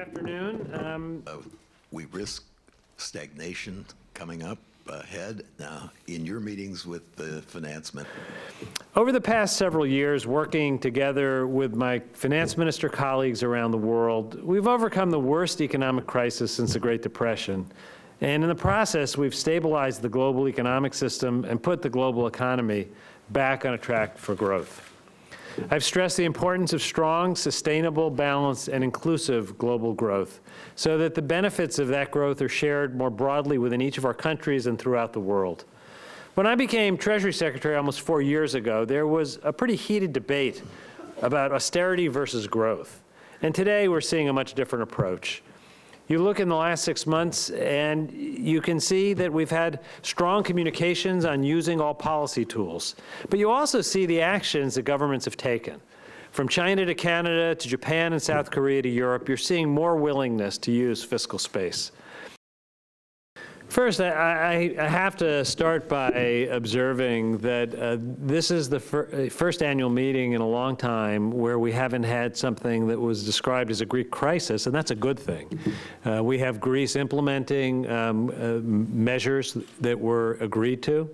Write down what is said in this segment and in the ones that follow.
afternoon. We risk stagnation coming up ahead now in your meetings with the finance minister. Over the past several years, working together with my finance minister colleagues around the world, we've overcome the worst economic crisis since the Great Depression. And in the process, we've stabilized the global economic system and put the global economy back on a track for growth. I've stressed the importance of strong, sustainable, balanced, and inclusive global growth so that the benefits of that growth are shared more broadly within each of our countries and throughout the world. When I became Treasury Secretary almost 4 years ago, there was a pretty heated debate about austerity versus growth. And today we're seeing a much different approach. You look in the last 6 months and you can see that we've had strong communications on using all policy tools. But you also see the actions that governments have taken. From China to Canada to Japan and South Korea to Europe, you're seeing more willingness to use fiscal space. First, I have to start by observing that this is the first annual meeting in a long time where we haven't had something that was described as a Greek crisis, and that's a good thing. We have Greece implementing measures that were agreed to.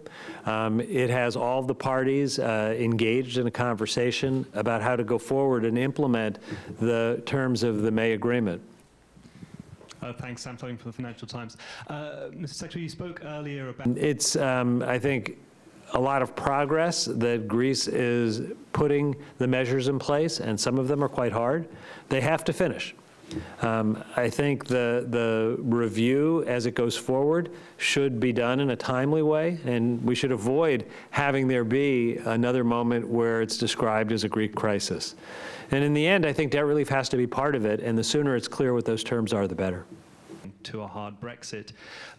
It has all the parties engaged in a conversation about how to go forward and implement the terms of the May agreement. Thanks, Sam Florin from the Financial Times. Mr. Secretary, you spoke earlier about... It's, I think, a lot of progress that Greece is putting the measures in place, and some of them are quite hard. They have to finish. I think the review as it goes forward should be done in a timely way, and we should avoid having there be another moment where it's described as a Greek crisis. And in the end, I think debt relief has to be part of it, and the sooner it's clear what those terms are, the better. To a hard Brexit.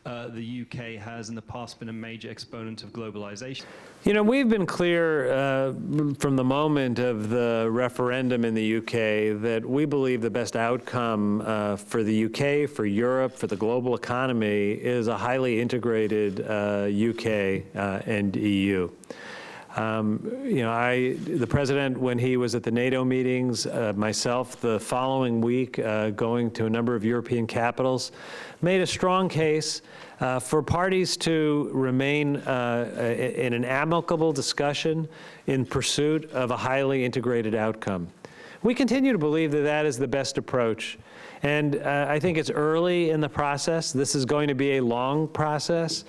The UK has in the past been a major exponent of globalization. You know, we've been clear from the moment of the referendum in the UK that we believe the best outcome for the UK, for Europe, for the global economy is a highly integrated UK and EU. You know, the President, when he was at the NATO meetings, myself, the following week, going to a number of European capitals, made a strong case for parties to remain in an amicable discussion in pursuit of a highly integrated outcome. We continue to believe that that is the best approach. And I think it's early in the process. This is going to be a long process.